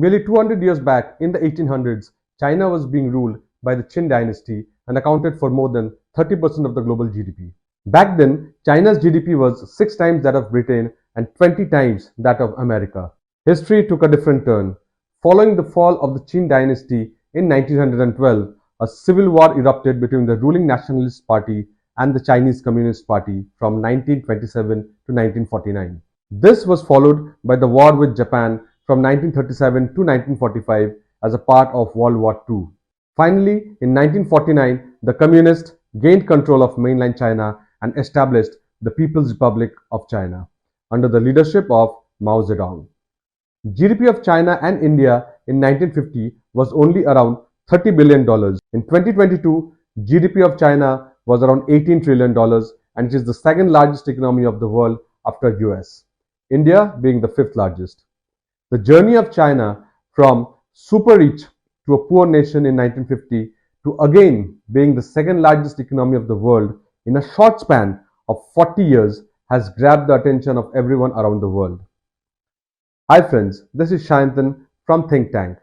Nearly 200 years back, in the 1800s, China was being ruled by the Qin dynasty and accounted for more than 30% of the global GDP. Back then, China's GDP was 6 times that of Britain and 20 times that of America. History took a different turn. Following the fall of the Qin dynasty in 1912, a civil war erupted between the ruling Nationalist Party and the Chinese Communist Party from 1927 to 1949. This was followed by the war with Japan from 1937 to 1945 as a part of World War II. Finally, in 1949, the Communists gained control of mainland China and established the People's Republic of China under the leadership of Mao Zedong. GDP of China and India in 1950 was only around $30 billion. In 2022, GDP of China was around $18 trillion and it is the second largest economy of the world after US, India being the fifth largest. The journey of China from super rich to a poor nation in 1950 to again being the second largest economy of the world in a short span of 40 years has grabbed the attention of everyone around the world. Hi friends, this is Shayantan from Think Tank.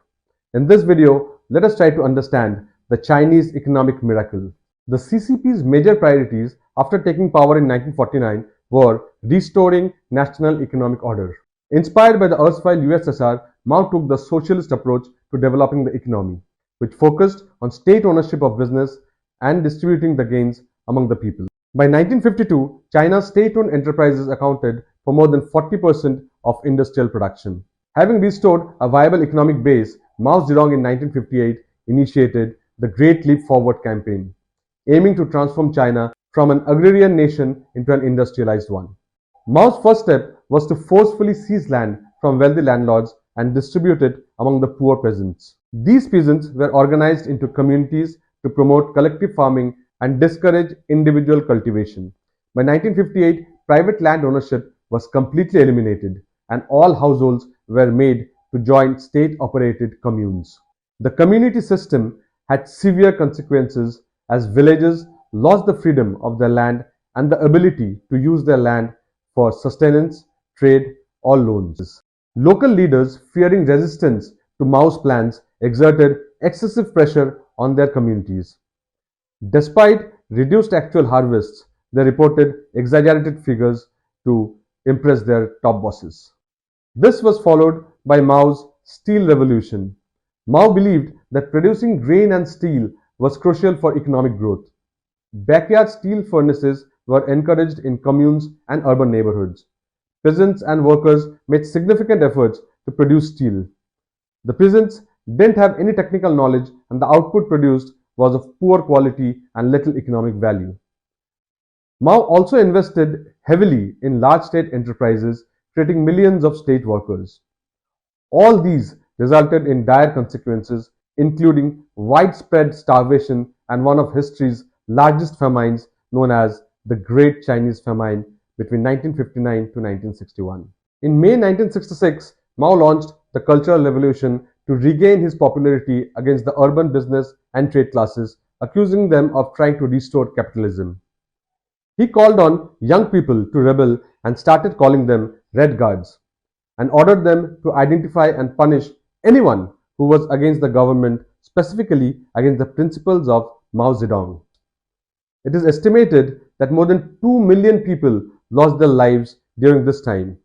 In this video, let us try to understand the Chinese economic miracle. The CCP's major priorities after taking power in 1949 were restoring national economic order. Inspired by the erstwhile USSR, Mao took the socialist approach to developing the economy, which focused on state ownership of business and distributing the gains among the people. By 1952, China's state-owned enterprises accounted for more than 40% of industrial production. Having restored a viable economic base, Mao Zedong in 1958 initiated the Great Leap Forward campaign, aiming to transform China from an agrarian nation into an industrialized one. Mao's first step was to forcefully seize land from wealthy landlords and distribute it among the poor peasants. These peasants were organized into communities to promote collective farming and discourage individual cultivation. By 1958, private land ownership was completely eliminated and all households were made to join state-operated communes. The community system had severe consequences as villages lost the freedom of their land and the ability to use their land for sustenance, trade, or loans. Local leaders, fearing resistance to Mao's plans, exerted excessive pressure on their communities. Despite reduced actual harvests, they reported exaggerated figures to impress their top bosses. This was followed by Mao's Steel Revolution. Mao believed that producing grain and steel was crucial for economic growth. Backyard steel furnaces were encouraged in communes and urban neighborhoods. Peasants and workers made significant efforts to produce steel. The peasants didn't have any technical knowledge and the output produced was of poor quality and little economic value. Mao also invested heavily in large state enterprises, creating millions of state workers. All these resulted in dire consequences, including widespread starvation and one of history's largest famines known as the Great Chinese Famine between 1959 to 1961. In May 1966, Mao launched the Cultural Revolution to regain his popularity against the urban business and trade classes, accusing them of trying to restore capitalism. He called on young people to rebel and started calling them Red Guards, and ordered them to identify and punish anyone who was against the government, specifically against the principles of Mao Zedong. It is estimated that more than 2 million people lost their lives during this time.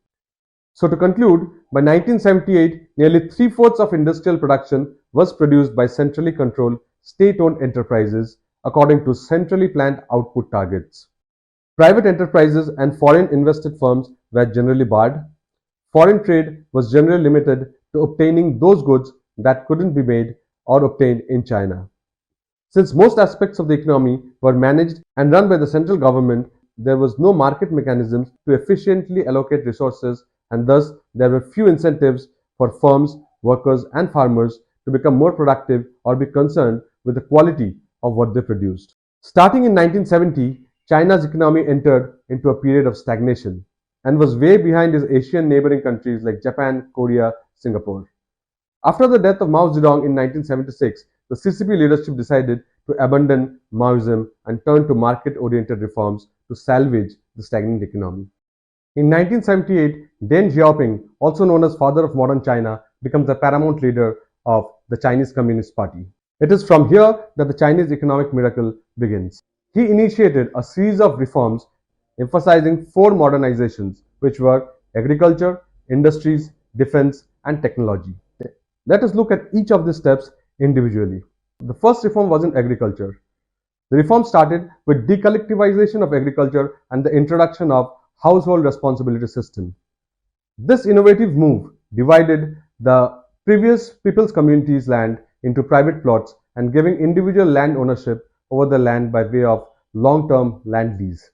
So to conclude, by 1978, nearly three-fourths of industrial production was produced by centrally controlled state-owned enterprises according to centrally planned output targets. Private enterprises and foreign invested firms were generally barred. Foreign trade was generally limited to obtaining those goods that couldn't be made or obtained in China. Since most aspects of the economy were managed and run by the central government, there was no market mechanisms to efficiently allocate resources, and thus there were few incentives for firms, workers, and farmers to become more productive or be concerned with the quality of what they produced. Starting in 1970, China's economy entered into a period of stagnation and was way behind its Asian neighboring countries like Japan, Korea, Singapore. After the death of Mao Zedong in 1976, the CCP leadership decided to abandon Maoism and turn to market-oriented reforms to salvage the stagnant economy. In 1978, Deng Xiaoping, also known as father of modern China, becomes the paramount leader of the Chinese Communist Party. It is from here that the Chinese economic miracle begins. He initiated a series of reforms emphasizing four modernizations, which were agriculture, industries, defense, and technology. Let us look at each of these steps individually. The first reform was in agriculture. The reform started with decollectivization of agriculture and the introduction of household responsibility system. This innovative move divided the previous people's communities' land into private plots and giving individual land ownership over the land by way of long-term land lease.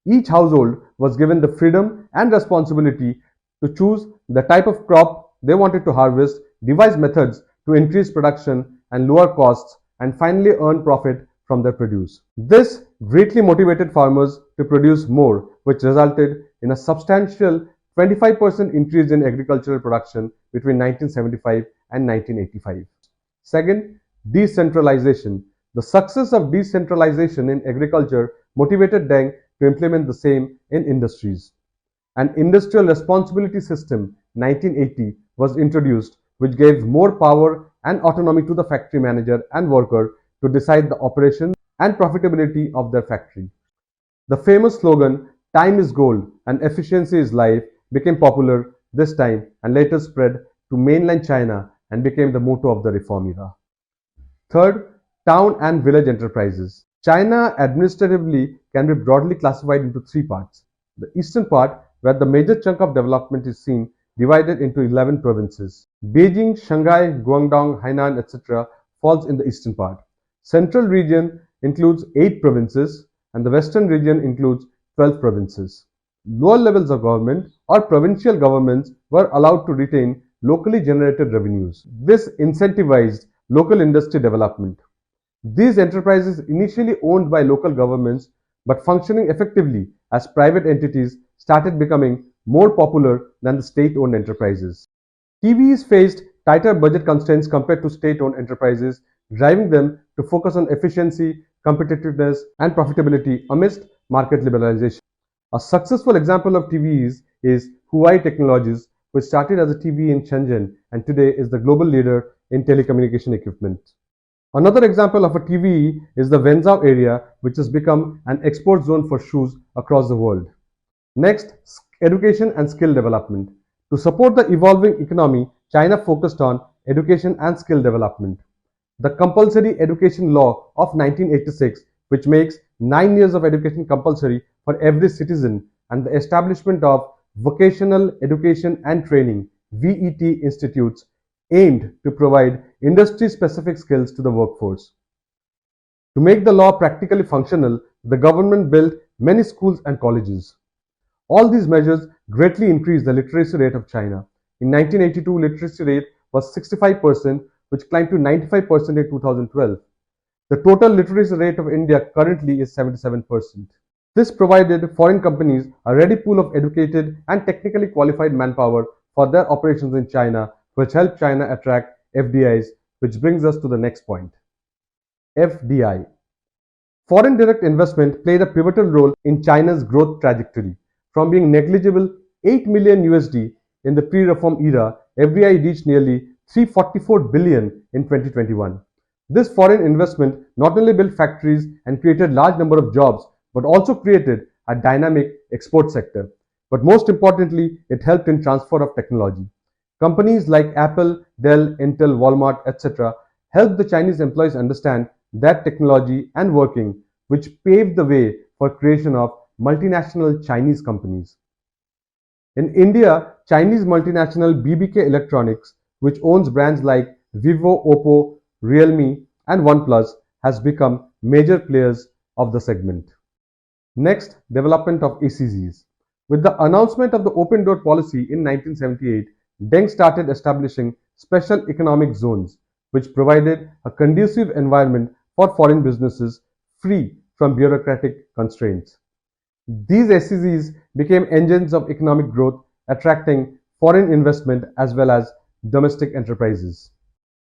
Each household was given the freedom and responsibility to choose the type of crop they wanted to harvest, devise methods to increase production and lower costs, and finally earn profit from their produce. This greatly motivated farmers to produce more, which resulted in a substantial 25% increase in agricultural production between 1975 and 1985. Second, decentralization. The success of decentralization in agriculture motivated Deng to implement the same in industries. An industrial responsibility system 1980 was introduced, which gave more power and autonomy to the factory manager and worker to decide the operation and profitability of their factory. The famous slogan, "Time is gold and efficiency is life," became popular this time and later spread to mainland China and became the motto of the reform era. Third, town and village enterprises. China administratively can be broadly classified into three parts. The eastern part, where the major chunk of development is seen, divided into 11 provinces. Beijing, Shanghai, Guangdong, Hainan, etc. falls in the eastern part. Central region includes 8 provinces and the western region includes 12 provinces. Lower levels of government or provincial governments were allowed to retain locally generated revenues. This incentivized local industry development. These enterprises initially owned by local governments but functioning effectively as private entities started becoming more popular than the state-owned enterprises. TVEs faced tighter budget constraints compared to state-owned enterprises, driving them to focus on efficiency, competitiveness, and profitability amidst market liberalization. A successful example of TVEs is Huawei Technologies, which started as a TVE in Shenzhen and today is the global leader in telecommunication equipment. Another example of a TVE is the Wenzhou area, which has become an export zone for shoes across the world. Next, education and skill development. To support the evolving economy, China focused on education and skill development. The Compulsory Education Law of 1986, which makes 9 years of education compulsory for every citizen, and the establishment of Vocational Education and Training (VET) institutes aimed to provide industry-specific skills to the workforce. To make the law practically functional, the government built many schools and colleges. All these measures greatly increased the literacy rate of China. In 1982, literacy rate was 65%, which climbed to 95% in 2012. The total literacy rate of India currently is 77%. This provided foreign companies a ready pool of educated and technically qualified manpower for their operations in China, which helped China attract FDIs, which brings us to the next point. FDI. Foreign direct investment played a pivotal role in China's growth trajectory. From being negligible 8 million USD in the pre-reform era, FDI reached nearly 344 billion in 2021. This foreign investment not only built factories and created large number of jobs, but also created a dynamic export sector. But most importantly, it helped in transfer of technology. Companies like Apple, Dell, Intel, Walmart, etc. helped the Chinese employees understand that technology and working, which paved the way for creation of multinational Chinese companies. In India, Chinese multinational BBK Electronics, which owns brands like Vivo, Oppo, Realme, and OnePlus, has become major players of the segment. Next, development of SEZs. With the announcement of the Open Door policy in 1978, Deng started establishing special economic zones, which provided a conducive environment for foreign businesses free from bureaucratic constraints. These SEZs became engines of economic growth, attracting foreign investment as well as domestic enterprises.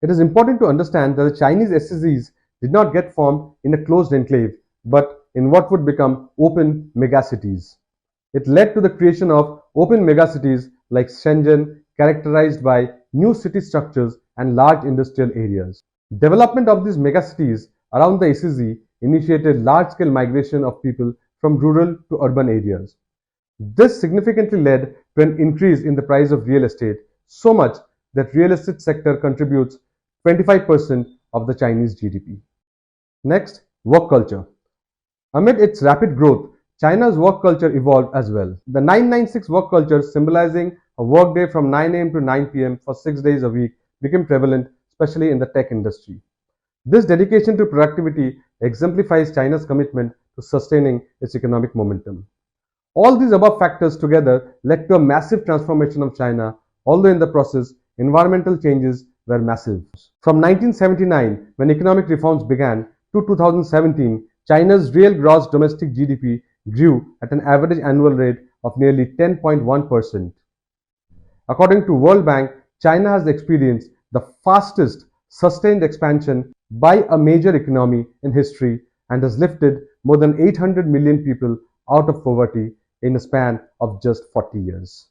It is important to understand that the Chinese SEZs did not get formed in a closed enclave, but in what would become open megacities. It led to the creation of open megacities like Shenzhen, characterized by new city structures and large industrial areas. Development of these megacities around the ACZ initiated large-scale migration of people from rural to urban areas. This significantly led to an increase in the price of real estate, so much that real estate sector contributes 25% of the Chinese GDP. Next, work culture. Amid its rapid growth, China's work culture evolved as well. The 996 work culture, symbolizing a workday from 9 a.m. to 9 p.m. for 6 days a week, became prevalent, especially in the tech industry. This dedication to productivity exemplifies China's commitment to sustaining its economic momentum. All these above factors together led to a massive transformation of China, although in the process, environmental changes were massive. From 1979, when economic reforms began, to 2017, China's real gross domestic GDP grew at an average annual rate of nearly 10.1%. According to World Bank, China has experienced the fastest sustained expansion by a major economy in history and has lifted more than 800 million people out of poverty in a span of just 40 years.